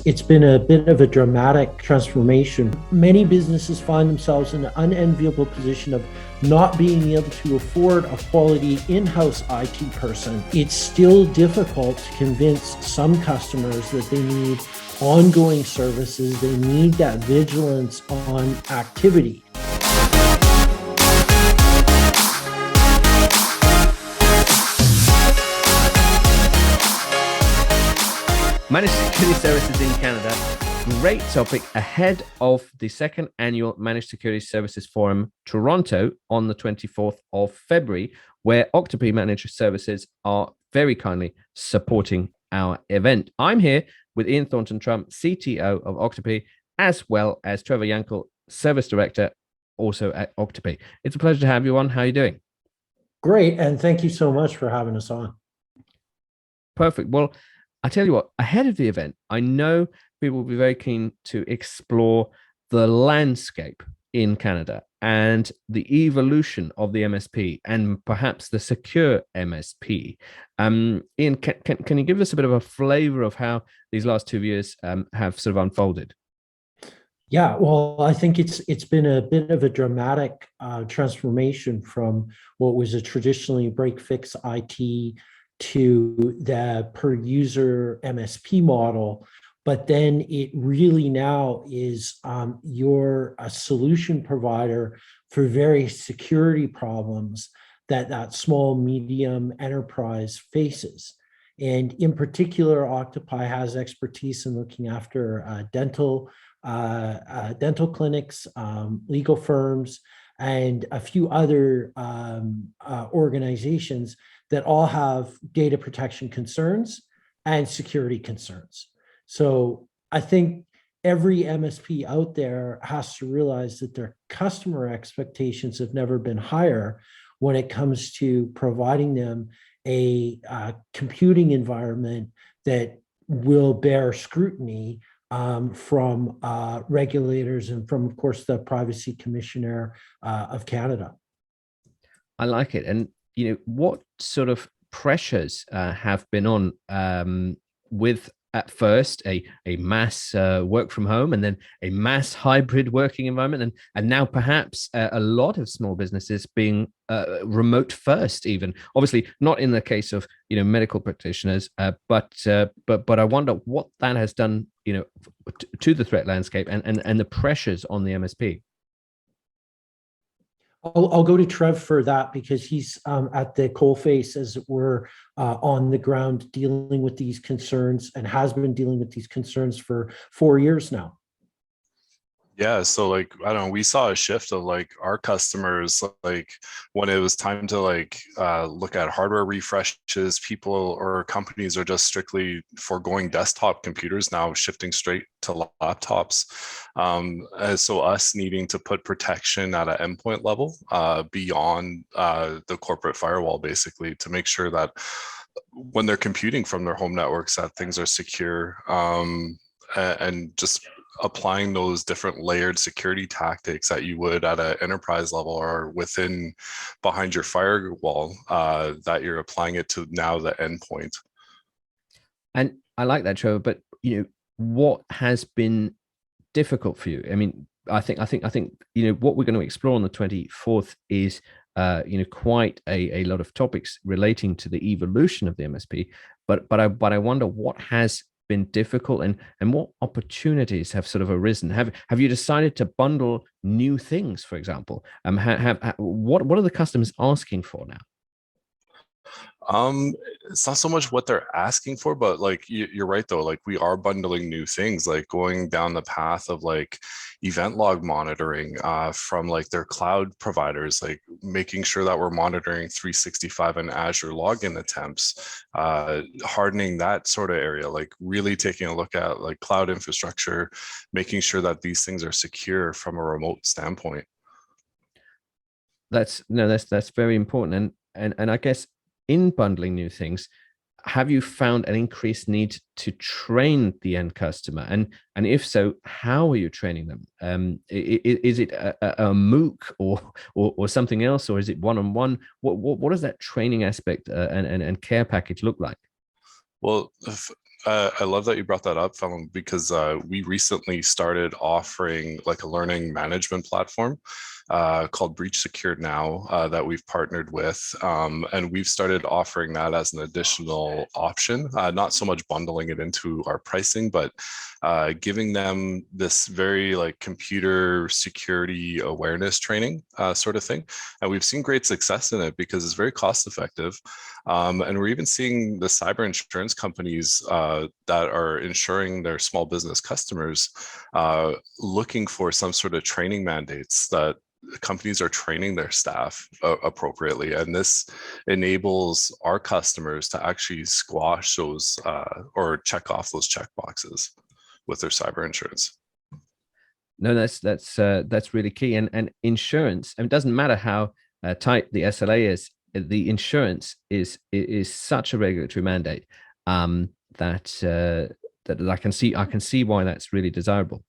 It's been a bit of a dramatic transformation. Many businesses find themselves in an unenviable position of not being able to afford a quality in-house IT person. It's still difficult to convince some customers that they need ongoing services, they need that vigilance on activity. Managed security services in Canada. Great topic ahead of the second annual Managed Security Services Forum, Toronto, on the 24th of February, where Octopi Managed Services are very kindly supporting our event. I'm here with Ian Thornton-Trump, CTO of Octopi, as well as Trevor Yakel, Service Director, also at Octopi. It's a pleasure to have you on. How are you doing? Great, and thank you so much for having us on. Perfect. Well, I tell you what, ahead of the event, I know people will be very keen to explore the landscape in Canada and the evolution of the MSP and perhaps the secure MSP. Ian, can you give us a bit of a flavor of how these last 2 years have sort of unfolded? Yeah, well, I think it's been a bit of a dramatic transformation from what was a traditionally break-fix IT to the per user MSP model. But then it really now is you're a solution provider for various security problems that small, medium enterprise faces. And in particular, Octopi has expertise in looking after dental clinics, legal firms, and a few other organizations that all have data protection concerns and security concerns. So I think every MSP out there has to realize that their customer expectations have never been higher when it comes to providing them a computing environment that will bear scrutiny from regulators and from, of course, the Privacy Commissioner of Canada. I like it. And what sort of pressures have been on with at first a mass work from home and then a mass hybrid working environment and now perhaps a lot of small businesses being remote first, even obviously not in the case of medical practitioners, but I wonder what that has done to the threat landscape and the pressures on the MSP. I'll go to Trev for that because he's at the coalface, as it were, on the ground dealing with these concerns and has been dealing with these concerns for 4 years now. Yeah, so I don't know, we saw a shift of our customers, when it was time to look at hardware refreshes, people or companies are just strictly foregoing desktop computers now, shifting straight to laptops. So us needing to put protection at an endpoint level beyond the corporate firewall, basically, to make sure that when they're computing from their home networks, that things are secure, and just applying those different layered security tactics that you would at an enterprise level or behind your firewall, that you're applying it to now the endpoint. And I like that, Trevor, but what has been difficult for you? I mean, I think what we're going to explore on the 24th is quite a lot of topics relating to the evolution of the MSP, but I wonder what has been difficult and what opportunities have sort of arisen. Have you decided to bundle new things, for example? What are the customers asking for now? It's not so much what they're asking for, but you're right though, we are bundling new things, going down the path of event log monitoring from their cloud providers, making sure that we're monitoring 365 and Azure login attempts, hardening that sort of area, really taking a look at cloud infrastructure, making sure that these things are secure from a remote standpoint. That's very important. And I guess in bundling new things, have you found an increased need to train the end customer? And if so, how are you training them? Is it a MOOC or something else, or is it one-on-one? What does that training aspect and care package look like? Well, I love that you brought that up, Fallon, because we recently started offering like a learning management platform called Breach Secured Now that we've partnered with. And we've started offering that as an additional option, not so much bundling it into our pricing, but giving them this very like computer security awareness training sort of thing. And we've seen great success in it because it's very cost effective. And we're even seeing the cyber insurance companies that are insuring their small business customers looking for some sort of training mandates that companies are training their staff appropriately. And this enables our customers to actually squash those or check off those check boxes with their cyber insurance. No, that's really key. And insurance, and it doesn't matter how tight the SLA is, the insurance is such a regulatory mandate that I can see why that's really desirable.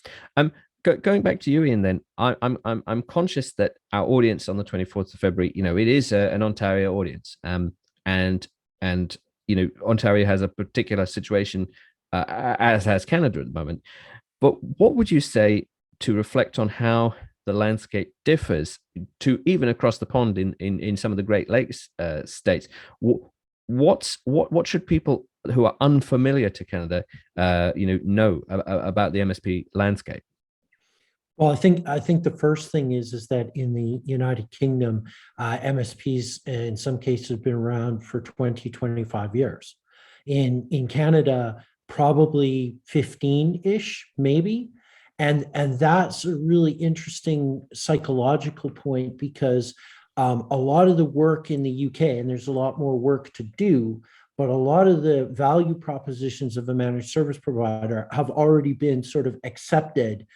Going back to you, Ian, then I'm conscious that our audience on the 24th of February, it is an Ontario audience, and Ontario has a particular situation, as has Canada at the moment. But what would you say to reflect on how the landscape differs to even across the pond in some of the Great Lakes states? What should people who are unfamiliar to Canada, know about the MSP landscape? Well, I think the first thing is that in the United Kingdom, MSPs in some cases have been around for 20, 25 years. In Canada, probably 15-ish, maybe. And that's a really interesting psychological point because a lot of the work in the UK, and there's a lot more work to do, but a lot of the value propositions of a managed service provider have already been sort of accepted.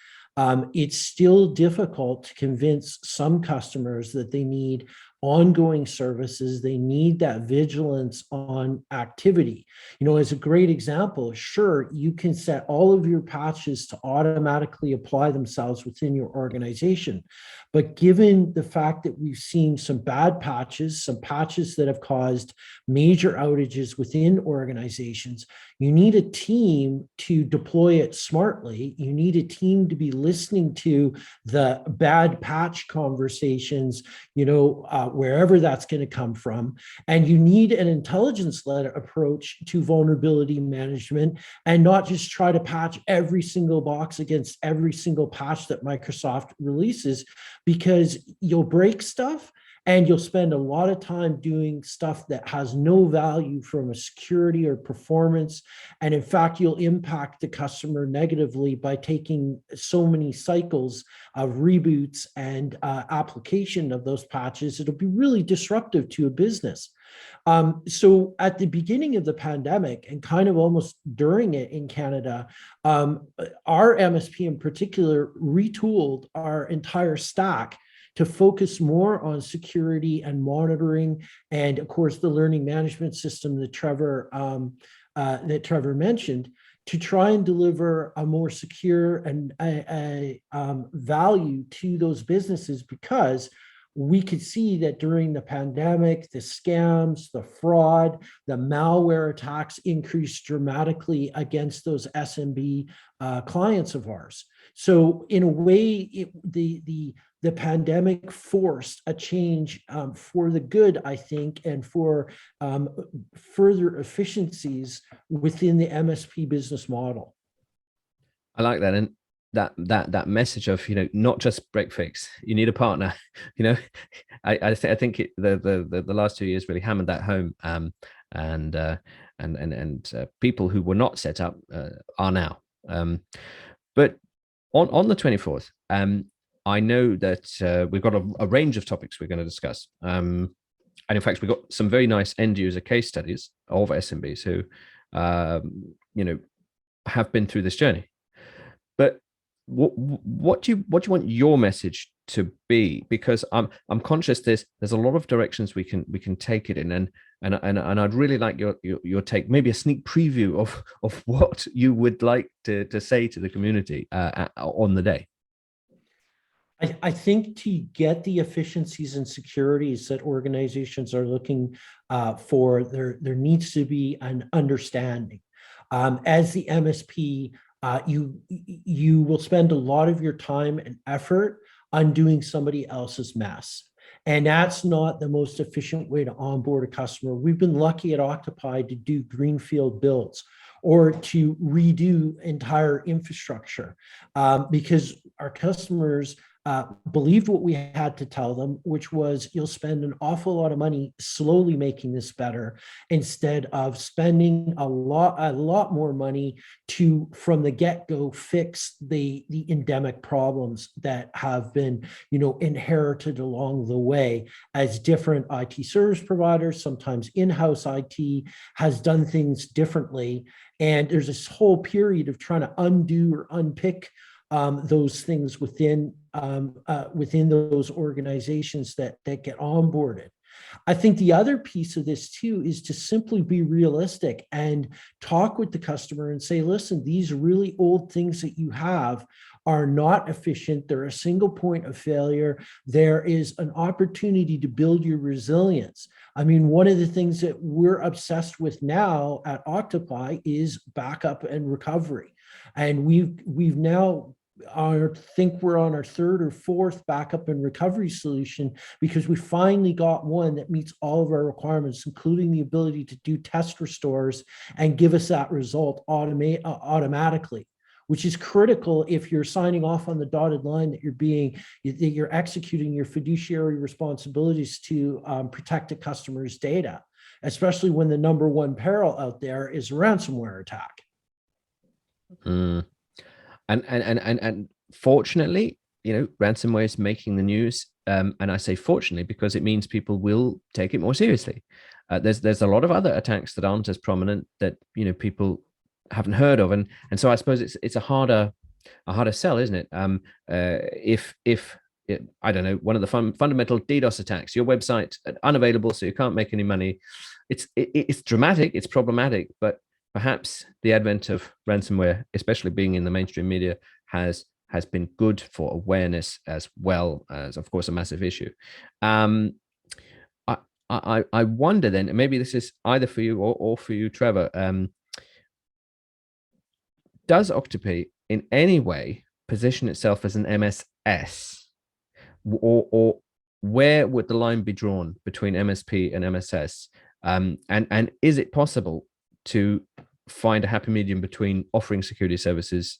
It's still difficult to convince some customers that they need ongoing services. They need that vigilance on activity. As a great example, sure, you can set all of your patches to automatically apply themselves within your organization. But given the fact that we've seen some bad patches, some patches that have caused major outages within organizations, you need a team to deploy it smartly. You need a team to be listening to the bad patch conversations, wherever that's going to come from. And you need an intelligence-led approach to vulnerability management and not just try to patch every single box against every single patch that Microsoft releases, because you'll break stuff and you'll spend a lot of time doing stuff that has no value from a security or performance. And in fact, you'll impact the customer negatively by taking so many cycles of reboots and application of those patches. It'll be really disruptive to a business. So at the beginning of the pandemic and kind of almost during it in Canada, our MSP in particular retooled our entire stack to focus more on security and monitoring, and of course the learning management system that Trevor mentioned, to try and deliver a more secure and value to those businesses, because we could see that during the pandemic, the scams, the fraud, the malware attacks increased dramatically against those SMB clients of ours. So in a way, the pandemic forced a change for the good, I think, and for further efficiencies within the MSP business model. I like that. And that message of, not just break fix, you need a partner. I think the last 2 years really hammered that home. And people who were not set up are now. But on the 24th, I know that we've got a range of topics we're going to discuss. And in fact, we've got some very nice end user case studies of SMBs who, have been through this journey. But what do you want your message to be? Because I'm conscious there's a lot of directions we can take it in, and I'd really like your take, maybe a sneak preview of what you would like to say to the community on the day. I think to get the efficiencies and securities that organizations are looking for, there needs to be an understanding. As the MSP, you will spend a lot of your time and effort undoing somebody else's mess. And that's not the most efficient way to onboard a customer. We've been lucky at Octopi to do greenfield builds or to redo entire infrastructure because our customers believed what we had to tell them, which was you'll spend an awful lot of money slowly making this better instead of spending a lot more money to, from the get-go, fix the endemic problems that have been, inherited along the way as different IT service providers, sometimes in-house IT, has done things differently. And there's this whole period of trying to undo or unpick those things within those organizations that get onboarded. I think the other piece of this too is to simply be realistic and talk with the customer and say, listen, these really old things that you have are not efficient. They're a single point of failure. There is an opportunity to build your resilience. I mean, one of the things that we're obsessed with now at Octopi is backup and recovery. And we've now, I think we're on our third or fourth backup and recovery solution because we finally got one that meets all of our requirements, including the ability to do test restores and give us that result automatically, which is critical if you're signing off on the dotted line that you're executing your fiduciary responsibilities to protect a customer's data, especially when the number one peril out there is a ransomware attack. Mm. And fortunately, ransomware is making the news. And I say fortunately because it means people will take it more seriously. There's a lot of other attacks that aren't as prominent that people haven't heard of, and so I suppose it's a harder sell, isn't it? If I don't know, one of the fundamental DDoS attacks, your website unavailable, so you can't make any money. It's dramatic, it's problematic, but perhaps the advent of ransomware, especially being in the mainstream media, has been good for awareness as well as, of course, a massive issue. I wonder then, and maybe this is either for you or for you, Trevor, does Octopi in any way position itself as an MSS, or where would the line be drawn between MSP and MSS? And is it possible to find a happy medium between offering security services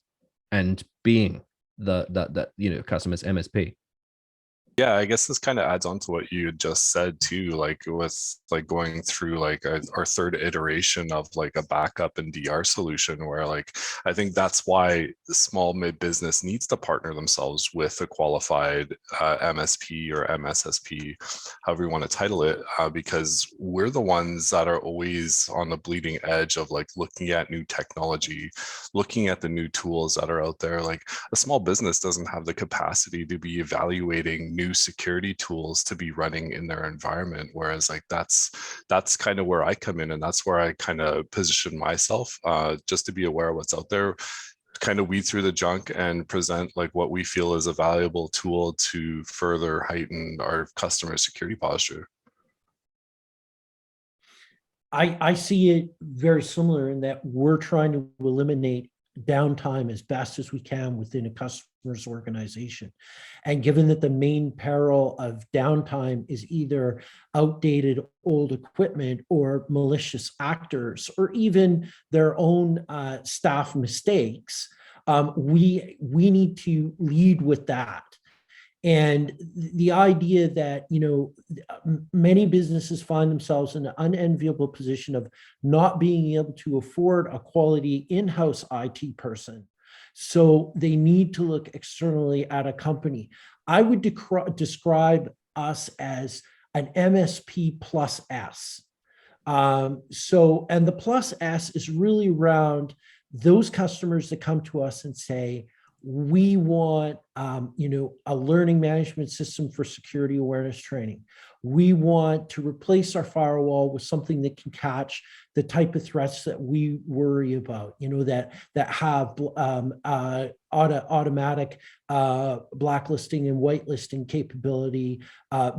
and being the customer's MSP? Yeah, I guess this kind of adds on to what you just said too, like with like going through like our third iteration of like a backup and DR solution, where like I think that's why the small mid business needs to partner themselves with a qualified MSP or MSSP, however you want to title it, because we're the ones that are always on the bleeding edge of like looking at new technology, looking at the new tools that are out there. Like a small business doesn't have the capacity to be evaluating new security tools to be running in their environment, whereas like that's kind of where I come in, and that's where I kind of position myself, just to be aware of what's out there, kind of weed through the junk and present like what we feel is a valuable tool to further heighten our customer security posture. I see it very similar in that we're trying to eliminate downtime as best as we can within a customer's organization. And given that the main peril of downtime is either outdated old equipment or malicious actors or even their own staff mistakes, we need to lead with that. And the idea that, many businesses find themselves in an unenviable position of not being able to afford a quality in-house IT person. So they need to look externally at a company. I would describe us as an MSP plus S. And the plus S is really around those customers that come to us and say, we want a learning management system for security awareness training. We want to replace our firewall with something that can catch the type of threats that we worry about, that have automatic blacklisting and whitelisting capability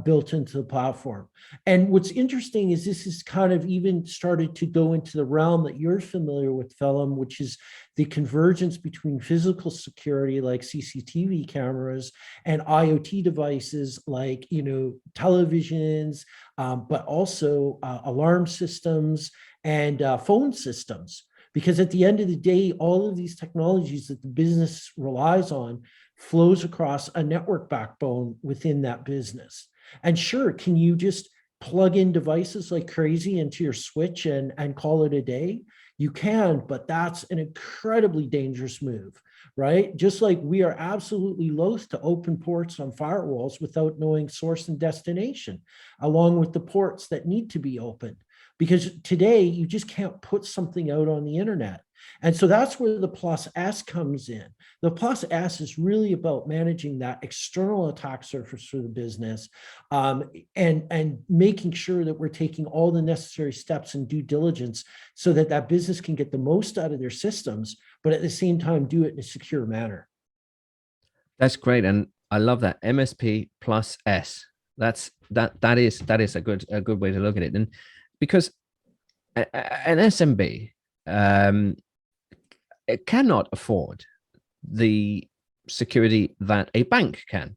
built into the platform. And what's interesting is this has kind of even started to go into the realm that you're familiar with, Phelim, which is the convergence between physical security like CCTV cameras and IoT devices like, televisions, but also alarm systems and phone systems. Because at the end of the day, all of these technologies that the business relies on flows across a network backbone within that business. And sure, can you just plug in devices like crazy into your switch and call it a day? You can, but that's an incredibly dangerous move, right? Just like we are absolutely loath to open ports on firewalls without knowing source and destination, along with the ports that need to be opened. Because today you just can't put something out on the internet. And so that's where the Plus S comes in. The Plus S is really about managing that external attack surface for the business, and making sure that we're taking all the necessary steps and due diligence so that that business can get the most out of their systems, but at the same time do it in a secure manner. That's great, and I love that MSP plus S. That is a good way to look at it, and because an SMB it cannot afford the security that a bank can,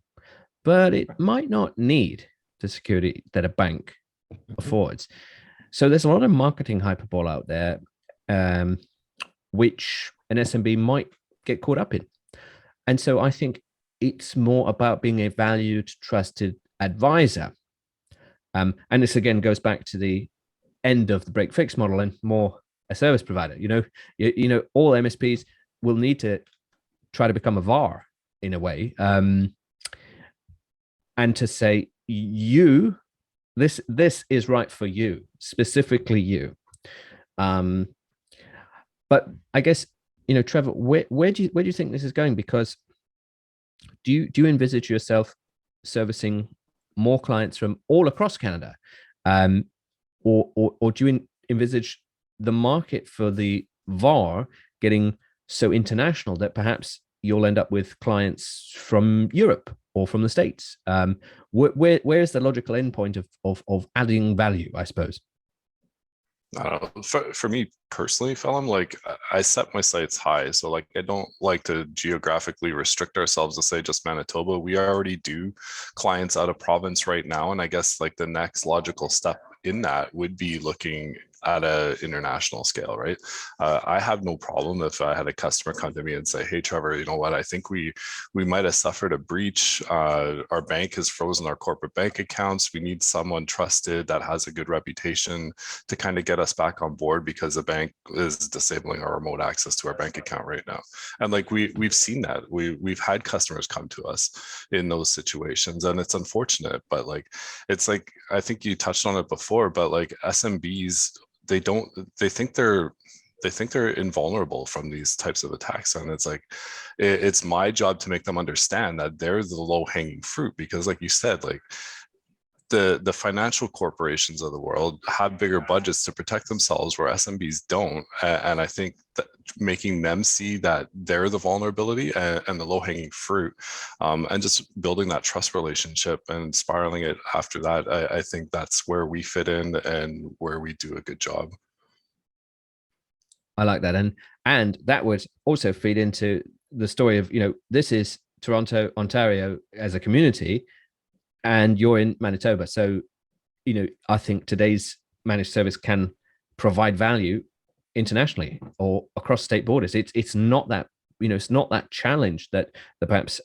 but it might not need the security that a bank affords. So there's a lot of marketing hyperbole out there, which an SMB might get caught up in. And so I think it's more about being a valued, trusted advisor. And this again goes back to the end of the break fix model and more a service provider. All MSPs will need to try to become a VAR in a way, and to say this is right for you, specifically you. But I guess Trevor, where do you think this is going? Because do you envisage yourself servicing more clients from all across Canada, or do you envisage the market for the VAR getting so international that perhaps you'll end up with clients from Europe or from the States? Where's the logical endpoint of adding value, I suppose? I don't know. For me personally, Phelim, like I set my sights high. So like I don't like to geographically restrict ourselves to say just Manitoba. We already do clients out of province right now. And I guess like the next logical step in that would be looking at an international scale, right? I have no problem if I had a customer come to me and say, "Hey, Trevor, you know what? I think we might have suffered a breach. Our bank has frozen our corporate bank accounts. We need someone trusted that has a good reputation to kind of get us back on board because the bank is disabling our remote access to our bank account right now." And like we've seen that. We've had customers come to us in those situations, and it's unfortunate, but like it's like I think you touched on it before, but like SMBs, they think they're invulnerable from these types of attacks, and it's like it's my job to make them understand that they're the low-hanging fruit, because like you said, like the financial corporations of the world have bigger budgets to protect themselves where SMBs don't, and I think that making them see that they're the vulnerability and the low-hanging fruit, and just building that trust relationship and spiraling it after that, I think that's where we fit in and where we do a good job. I like that, and that would also feed into the story of this is Toronto, Ontario as a community, and you're in Manitoba. So, I think today's managed service can provide value internationally or across state borders. It's not that, it's not that challenge that perhaps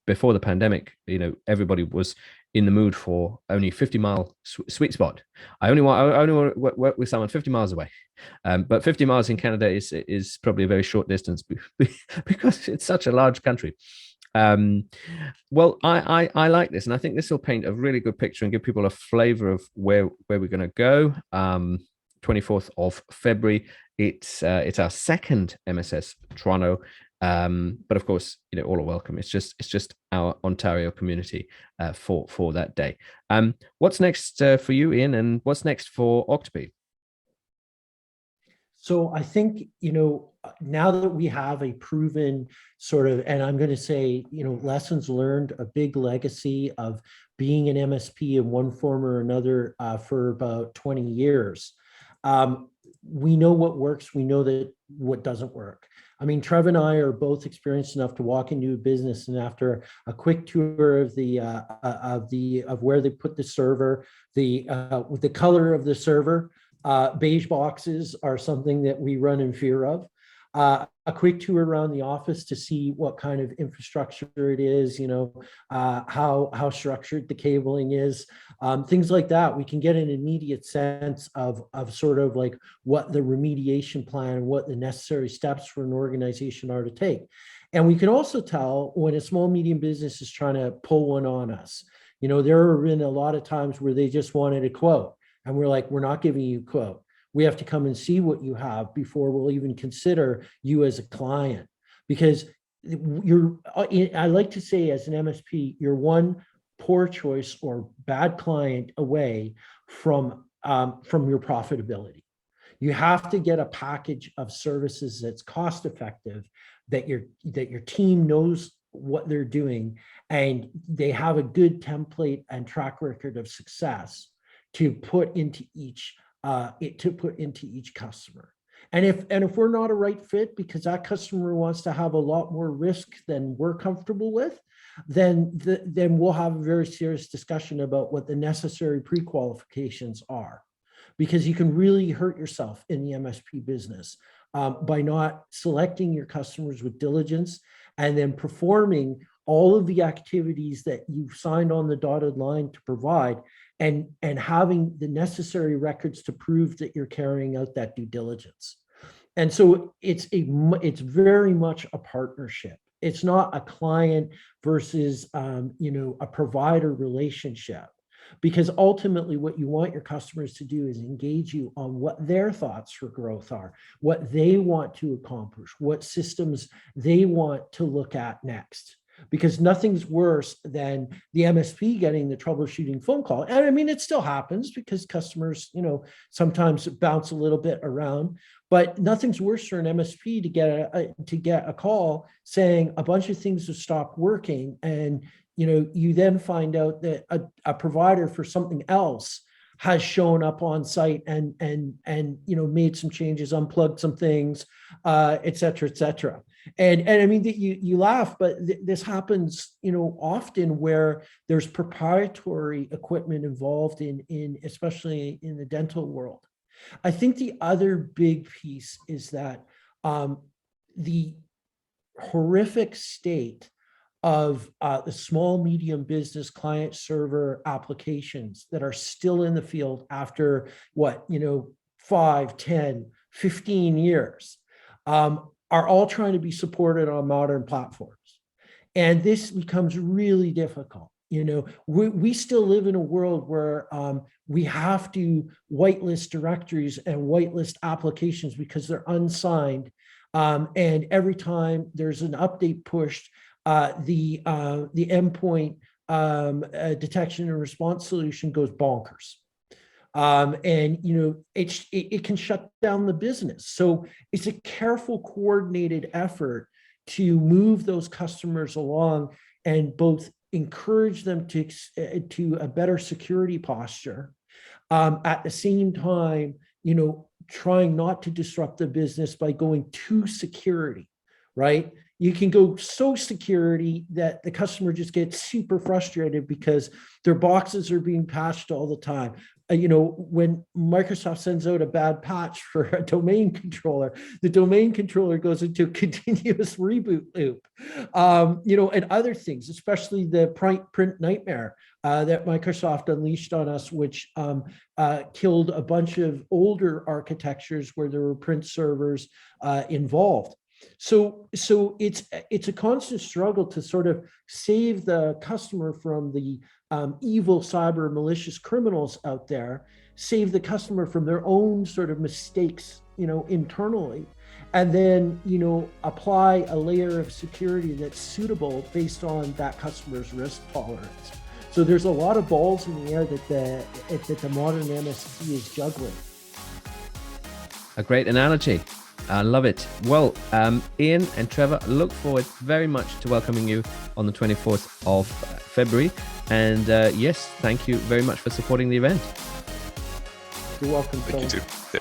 before the pandemic, everybody was in the mood for only 50-mile sweet spot. I only want to work with someone 50 miles away. But 50 miles in Canada is probably a very short distance because it's such a large country. Well, I like this, and I think this will paint a really good picture and give people a flavor of where we're going to go. 24th of February, it's our second MSS Toronto. But of course, all are welcome. It's just our Ontario community for that day. What's next for you, Ian, and what's next for Octopi? So I think, now that we have a proven sort of, and I'm going to say, lessons learned, a big legacy of being an MSP in one form or another for about 20 years, we know what works. We know that what doesn't work. I mean, Trevor and I are both experienced enough to walk into a business, and after a quick tour of where they put the server, with the color of the server, beige boxes are something that we run in fear of. A quick tour around the office to see what kind of infrastructure it is, how structured the cabling is, things like that. We can get an immediate sense of sort of like what the remediation plan and what the necessary steps for an organization are to take. And we can also tell when a small, medium business is trying to pull one on us. There have been a lot of times where they just wanted a quote, and we're like, we're not giving you a quote. We have to come and see what you have before we'll even consider you as a client. Because I like to say, as an MSP, you're one poor choice or bad client away from your profitability. You have to get a package of services that's cost effective, that your team knows what they're doing, and they have a good template and track record of success to put into each customer. And if we're not a right fit because that customer wants to have a lot more risk than we're comfortable with, then we'll have a very serious discussion about what the necessary pre-qualifications are. Because you can really hurt yourself in the MSP business by not selecting your customers with diligence and then performing all of the activities that you've signed on the dotted line to provide, and having the necessary records to prove that you're carrying out that due diligence. And so it's very much a partnership. It's not a client versus a provider relationship, because ultimately what you want your customers to do is engage you on what their thoughts for growth are, what they want to accomplish, what systems they want to look at next. Because nothing's worse than the MSP getting the troubleshooting phone call. And I mean, it still happens because customers, sometimes bounce a little bit around, but nothing's worse for an MSP to get a call saying a bunch of things have stopped working. And, you then find out that a provider for something else has shown up on site and made some changes, unplugged some things, et cetera, et cetera. And I mean, you laugh, but this happens, often where there's proprietary equipment involved in especially in the dental world. I think the other big piece is that the horrific state of the small, medium business client server applications that are still in the field after 5, 10, 15 years are all trying to be supported on modern platforms. And this becomes really difficult. We still live in a world where we have to whitelist directories and whitelist applications because they're unsigned. And every time there's an update pushed, the endpoint detection and response solution goes bonkers. And it can shut down the business. So it's a careful, coordinated effort to move those customers along and both encourage them to a better security posture, at the same time, trying not to disrupt the business by going to security, right? You can go so security that the customer just gets super frustrated because their boxes are being patched all the time. When Microsoft sends out a bad patch for a domain controller, the domain controller goes into a continuous reboot loop, and other things, especially the print nightmare that Microsoft unleashed on us, which killed a bunch of older architectures where there were print servers involved. So it's a constant struggle to sort of save the customer from the evil cyber malicious criminals out there, save the customer from their own sort of mistakes, internally, and then, you know, apply a layer of security that's suitable based on that customer's risk tolerance. So there's a lot of balls in the air that the modern MSP is juggling. A great analogy. I love it. Well, Ian and Trevor, look forward very much to welcoming you on the 24th of February. And yes, thank you very much for supporting the event. You're welcome. Thank you too. Yeah.